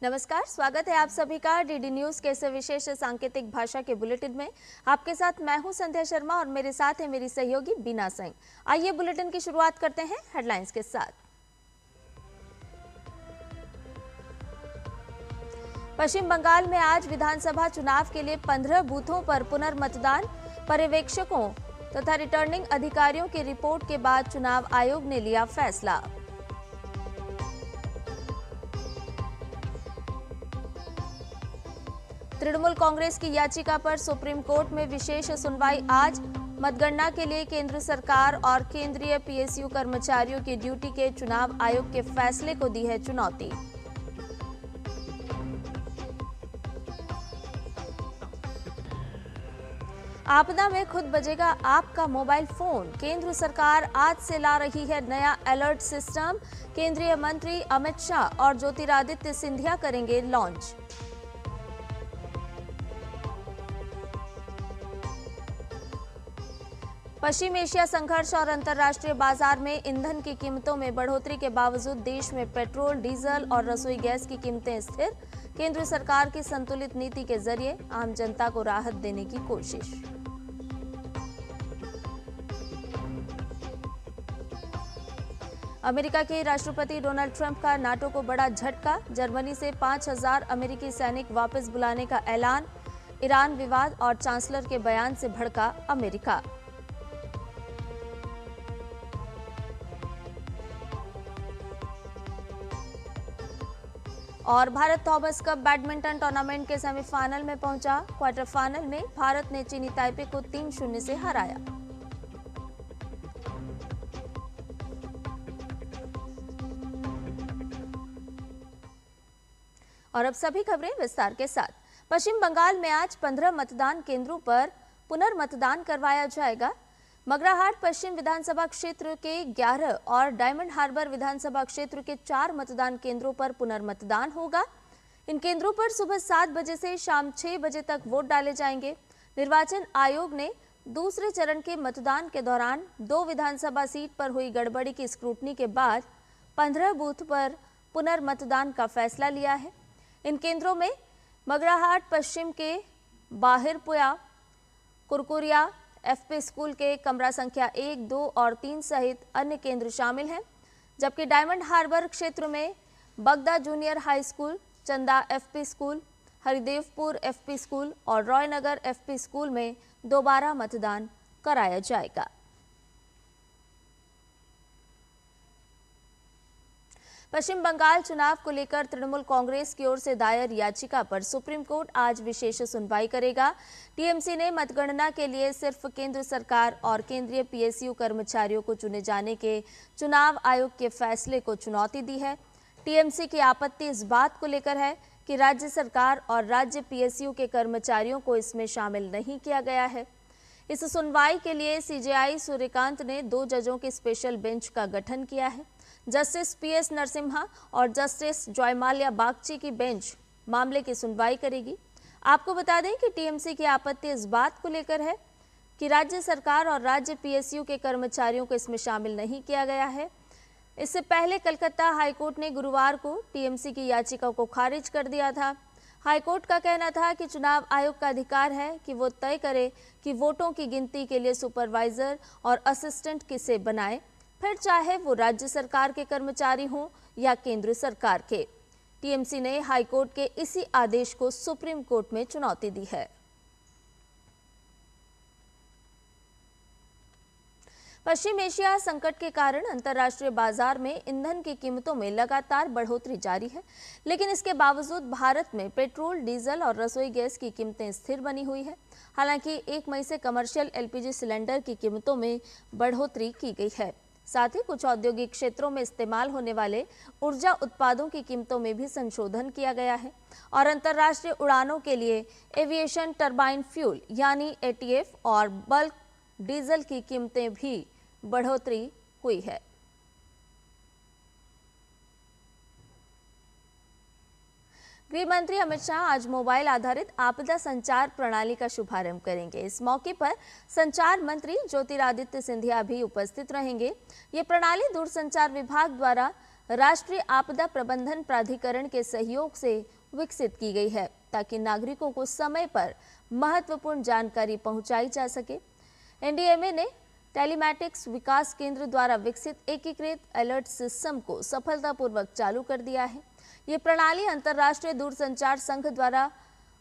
नमस्कार, स्वागत है आप सभी का डीडी न्यूज के इस विशेष सांकेतिक भाषा के बुलेटिन में। आपके साथ मैं हूं संध्या शर्मा और मेरे साथ है मेरी सहयोगी बीना सिंह। आइए बुलेटिन की शुरुआत करते हैं हेडलाइंस के साथ। पश्चिम बंगाल में आज विधानसभा चुनाव के लिए 15 बूथों पर पुनर्मतदान। पर्यवेक्षकों तथा रिटर्निंग अधिकारियों की रिपोर्ट के बाद चुनाव आयोग ने लिया फैसला। तृणमूल कांग्रेस की याचिका पर सुप्रीम कोर्ट में विशेष सुनवाई आज। मतगणना के लिए केंद्र सरकार और केंद्रीय पीएसयू कर्मचारियों की ड्यूटी के चुनाव आयोग के फैसले को दी है चुनौती। आपदा में खुद बजेगा आपका मोबाइल फोन। केंद्र सरकार आज से ला रही है नया अलर्ट सिस्टम। केंद्रीय मंत्री अमित शाह और ज्योतिरादित्य सिंधिया करेंगे लॉन्च। पश्चिम एशिया संघर्ष और अंतर्राष्ट्रीय बाजार में ईंधन की कीमतों में बढ़ोतरी के बावजूद देश में पेट्रोल, डीजल और रसोई गैस की कीमतें स्थिर। केंद्र सरकार की संतुलित नीति के जरिए आम जनता को राहत देने की कोशिश। अमेरिका के राष्ट्रपति डोनाल्ड ट्रंप का नाटो को बड़ा झटका। जर्मनी से 5000 अमेरिकी सैनिक वापस बुलाने का ऐलान। ईरान विवाद और चांसलर के बयान से भड़का अमेरिका। और Bharat Thomas cup badminton tournament के सेमीफाइनल में पहुंचा। क्वार्टर फाइनल में भारत ने चीनी ताइपे को 3-0 से हराया। और अब सभी खबरें विस्तार के साथ। पश्चिम बंगाल में आज 15 मतदान केंद्रों पर पुनर्मतदान करवाया जाएगा। मगराहाट पश्चिम विधानसभा क्षेत्र के 11 और डायमंड हार्बर विधानसभा क्षेत्र के 4 मतदान केंद्रों पर पुनर्मतदान होगा। इन केंद्रों पर सुबह 7 बजे से शाम 6 बजे तक वोट डाले जाएंगे। निर्वाचन आयोग ने दूसरे चरण के मतदान के दौरान 2 विधानसभा सीट पर हुई गड़बड़ी की स्क्रूटनी के बाद 15 बूथ पर पुनर्मतदान का फैसला लिया है। इन केंद्रों में मगराहाट पश्चिम के बाहिरपुया, कुरकुरिया, एफपी स्कूल के कमरा संख्या 1, 2 और 3 सहित अन्य केंद्र शामिल हैं। जबकि डायमंड हार्बर क्षेत्र में बगदा जूनियर हाई स्कूल, चंदा FP school, Haridevpur FP school और रॉयनगर एफपी स्कूल में दोबारा मतदान कराया जाएगा। पश्चिम बंगाल चुनाव को लेकर तृणमूल कांग्रेस की ओर से दायर याचिका पर सुप्रीम कोर्ट आज विशेष सुनवाई करेगा। टीएमसी ने मतगणना के लिए सिर्फ केंद्र सरकार और केंद्रीय पीएसयू कर्मचारियों को चुने जाने के चुनाव आयोग के फैसले को चुनौती दी है। टीएमसी की आपत्ति इस बात को लेकर है कि राज्य सरकार और राज्य पीएसयू के कर्मचारियों को इसमें शामिल नहीं किया गया है। इस सुनवाई के लिए सीजेआई सूर्यकांत ने 2 जजों के स्पेशल बेंच का गठन किया है। जस्टिस पीएस नरसिम्हा और जस्टिस जयमाल्या बागची की बेंच मामले की सुनवाई करेगी। आपको बता दें कि टीएमसी की आपत्ति इस बात को लेकर है कि राज्य सरकार और राज्य पीएसयू के कर्मचारियों को इसमें शामिल नहीं किया गया है। इससे पहले कलकत्ता हाईकोर्ट ने गुरुवार को टीएमसी की याचिका को खारिज कर दिया था। हाईकोर्ट का कहना था कि चुनाव आयोग का अधिकार है कि वो तय करे कि वोटों की गिनती के लिए सुपरवाइजर और असिस्टेंट किसे बनाए, फिर चाहे वो राज्य सरकार के कर्मचारी हों या केंद्र सरकार के। टीएमसी ने हाईकोर्ट के इसी आदेश को सुप्रीम कोर्ट में चुनौती दी है। पश्चिम एशिया संकट के कारण अंतर्राष्ट्रीय बाजार में ईंधन की कीमतों में लगातार बढ़ोतरी जारी है, लेकिन इसके बावजूद भारत में पेट्रोल, डीजल और रसोई गैस की कीमतें स्थिर बनी हुई है। हालांकि 1 मई से कमर्शियल एलपीजी सिलेंडर की कीमतों में बढ़ोतरी की गई है। साथ ही कुछ औद्योगिक क्षेत्रों में इस्तेमाल होने वाले ऊर्जा उत्पादों की कीमतों में भी संशोधन किया गया है और अंतर्राष्ट्रीय उड़ानों के लिए एविएशन टरबाइन फ्यूल यानी एटीएफ और बल्क डीजल की कीमतें भी बढ़ोतरी हुई है। गृह मंत्री अमित शाह आज मोबाइल आधारित आपदा संचार प्रणाली का शुभारंभ करेंगे। इस मौके पर संचार मंत्री ज्योतिरादित्य सिंधिया भी उपस्थित रहेंगे। ये प्रणाली दूरसंचार विभाग द्वारा राष्ट्रीय आपदा प्रबंधन प्राधिकरण के सहयोग से विकसित की गई है ताकि नागरिकों को समय पर महत्वपूर्ण जानकारी पहुंचाई जा सके। एनडीएमए ने टेलीमैटिक्स विकास केंद्र द्वारा विकसित एकीकृत अलर्ट सिस्टम को सफलतापूर्वक चालू कर दिया है। ये प्रणाली अंतर्राष्ट्रीय दूरसंचार संघ द्वारा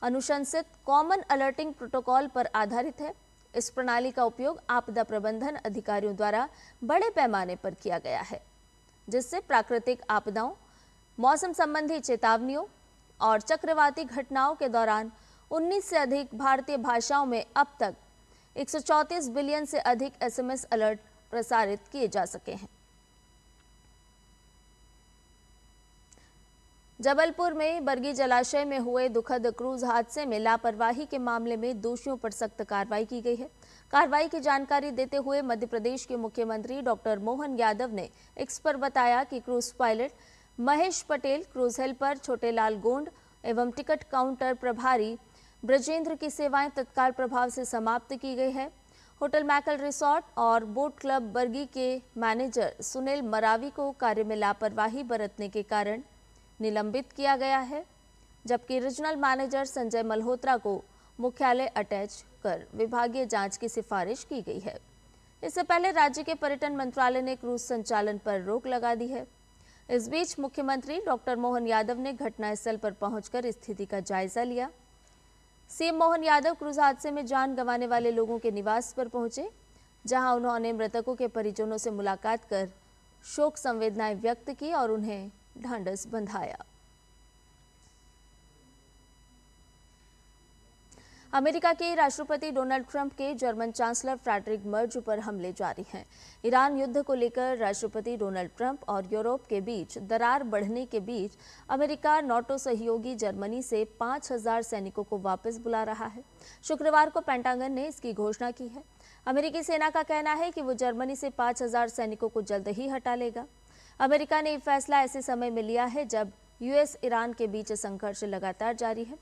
अनुशंसित कॉमन अलर्टिंग प्रोटोकॉल पर आधारित है। इस प्रणाली का उपयोग आपदा प्रबंधन अधिकारियों द्वारा बड़े पैमाने पर किया गया है, जिससे प्राकृतिक आपदाओं, मौसम संबंधी चेतावनियों और चक्रवाती घटनाओं के दौरान 19 से अधिक भारतीय भाषाओं में अब तक 134 बिलियन से अधिक एसएमएस अलर्ट प्रसारित किए जा सके हैं। जबलपुर में बरगी जलाशय में हुए दुखद क्रूज हादसे में लापरवाही के मामले में दोषियों पर सख्त कार्रवाई की गई है। कार्रवाई की जानकारी देते हुए मध्य प्रदेश के मुख्यमंत्री डॉक्टर मोहन यादव ने एक्स पर बताया कि cruise pilot Mahesh Patel, cruise helper Chhotelal Gond एवं टिकट काउंटर प्रभारी ब्रजेंद्र की सेवाएं तत्काल प्रभाव से समाप्त की गई है। होटल मैकल रिसोर्ट और बोट क्लब बरगी के मैनेजर सुनील मरावी को कार्य में लापरवाही बरतने के कारण निलंबित किया गया है, जबकि रीजनल मैनेजर संजय मल्होत्रा को मुख्यालय अटैच कर विभागीय जांच की सिफारिश की गई है। इससे पहले राज्य के पर्यटन मंत्रालय ने क्रूज संचालन पर रोक लगा दी है। इस बीच मुख्यमंत्री डॉक्टर मोहन यादव ने घटनास्थल पर पहुंचकर स्थिति का जायजा लिया। सीएम मोहन यादव क्रूज हादसे में जान गंवाने वाले लोगों के निवास पर पहुंचे, जहां उन्होंने मृतकों के परिजनों से मुलाकात कर शोक संवेदनाएं व्यक्त की और उन्हें ढांढस बंधाया। अमेरिका के राष्ट्रपति डोनाल्ड ट्रंप के जर्मन चांसलर फ्रेडरिक मर्ज पर हमले जारी हैं। ईरान युद्ध को लेकर राष्ट्रपति डोनाल्ड ट्रंप और यूरोप के बीच दरार बढ़ने के बीच अमेरिका नाटो सहयोगी जर्मनी से 5,000 सैनिकों को वापस बुला रहा है। शुक्रवार को पेंटागन ने इसकी घोषणा की है। अमेरिकी सेना का कहना है कि वो जर्मनी से 5,000 सैनिकों को जल्द ही हटा लेगा। अमेरिका ने यह फैसला ऐसे समय में लिया है जब यूएस ईरान के बीच संघर्ष लगातार जारी है।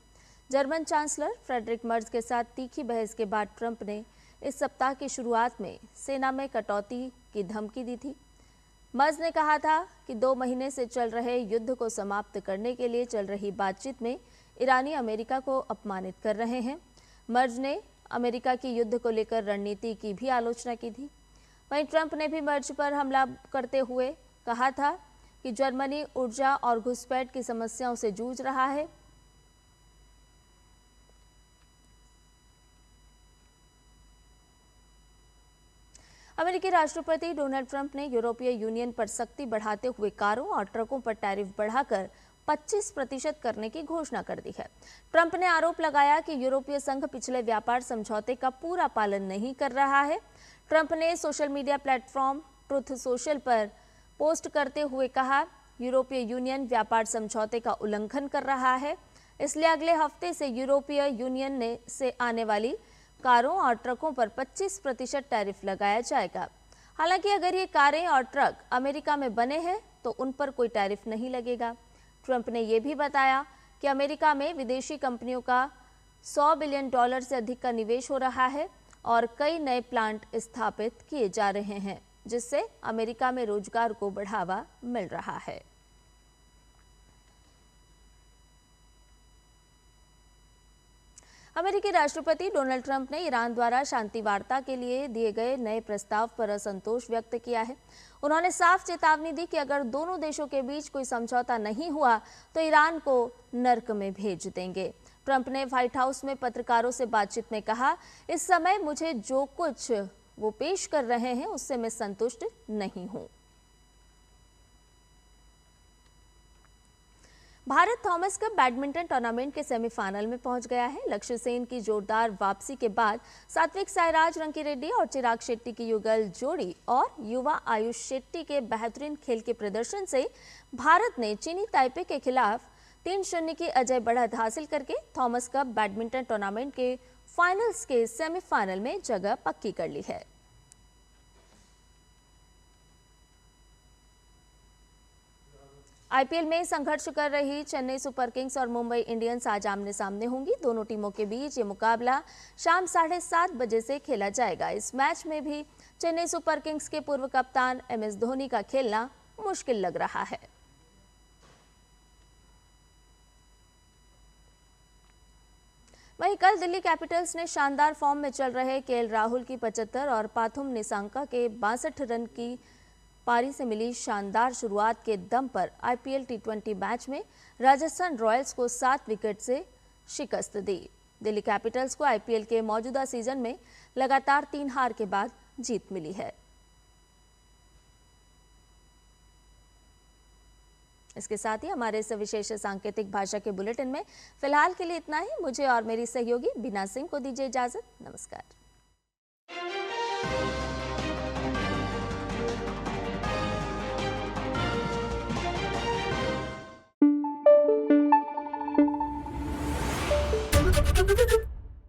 जर्मन चांसलर फ्रेडरिक मर्ज के साथ तीखी बहस के बाद ट्रंप ने इस सप्ताह की शुरुआत में सेना में कटौती की धमकी दी थी। मर्ज ने कहा था कि 2 महीने से चल रहे युद्ध को समाप्त करने के लिए चल रही बातचीत में ईरानी अमेरिका को अपमानित कर रहे हैं। मर्ज ने अमेरिका की युद्ध को लेकर रणनीति की भी आलोचना की थी। वहीं ट्रंप ने भी मर्ज पर हमला करते हुए कहा था कि जर्मनी ऊर्जा और घुसपैठ की समस्याओं से जूझ रहा है। अमेरिकी राष्ट्रपति डोनाल्ड ट्रंप ने यूरोपीय यूनियन पर सख्ती बढ़ाते हुए कारों और ट्रकों पर टैरिफ बढ़ाकर 25% करने की घोषणा कर दी है। ट्रंप ने आरोप लगाया कि यूरोपीय संघ पिछले व्यापार समझौते का पूरा पालन नहीं कर रहा है। ट्रंप ने social media platform truth social पर पोस्ट करते हुए कहा, यूरोपीय यूनियन व्यापार समझौते का उल्लंघन कर रहा है, इसलिए अगले हफ्ते से यूरोपीय यूनियन से आने वाली कारों और ट्रकों पर 25% टैरिफ लगाया जाएगा। हालांकि अगर ये कारें और ट्रक अमेरिका में बने हैं तो उन पर कोई टैरिफ नहीं लगेगा। ट्रंप ने यह भी बताया कि अमेरिका में विदेशी कंपनियों का $100 बिलियन से अधिक का निवेश हो रहा है और कई नए प्लांट स्थापित किए जा रहे हैं, जिससे अमेरिका में रोजगार को बढ़ावा मिल रहा है। अमेरिकी राष्ट्रपति डोनाल्ड ट्रंप ने ईरान द्वारा शांति वार्ता के लिए दिए गए नए प्रस्ताव पर असंतोष व्यक्त किया है। उन्होंने साफ चेतावनी दी कि अगर दोनों देशों के बीच कोई समझौता नहीं हुआ तो ईरान को नर्क में भेज देंगे। ट्रंप ने व्हाइट हाउस में पत्रकारों से बातचीत में कहा, इस समय मुझे जो कुछ वो पेश कर रहे हैं उससे मैं संतुष्ट नहीं हूं। Bharat Thomas cup badminton tournament के सेमीफाइनल में पहुंच गया है। लक्ष्य सेन की जोरदार वापसी के बाद सात्विक साईराज रंकीरेड्डी और चिराग शेट्टी की युगल जोड़ी और युवा आयुष शेट्टी के बेहतरीन खेल के प्रदर्शन से भारत ने चीनी ताइपे के खिलाफ 3-0 की अजय बढ़त हासिल करके थॉमस कप बैडमिंटन टूर्नामेंट के फाइनल्स के सेमीफाइनल में जगह पक्की कर ली है। आईपीएल में संघर्ष कर रही चेन्नई सुपर किंग्स और मुंबई इंडियंस आज आमने सामने होंगी। दोनों टीमों के बीच ये मुकाबला शाम 7:30 बजे से खेला जाएगा। इस मैच में भी चेन्नई सुपर किंग्स के पूर्व कप्तान MS धोनी का खेलना मुश्किल लग रहा है। वहीं कल दिल्ली कैपिटल्स ने शानदार फॉर्म में चल रहे केएल राहुल की 75 और पाथुम निसांका के 62 रन की पारी से मिली शानदार शुरुआत के दम पर आईपीएल टी20 मैच में राजस्थान रॉयल्स को 7 विकेट से शिकस्त दी। दिल्ली कैपिटल्स को आईपीएल के मौजूदा सीजन में लगातार 3 हार के बाद जीत मिली है। इसके साथ ही हमारे इस विशेष सांकेतिक भाषा के बुलेटिन में फिलहाल के लिए इतना ही। मुझे और मेरी सहयोगी बीना सिंह को दीजिए इजाजत। नमस्कार।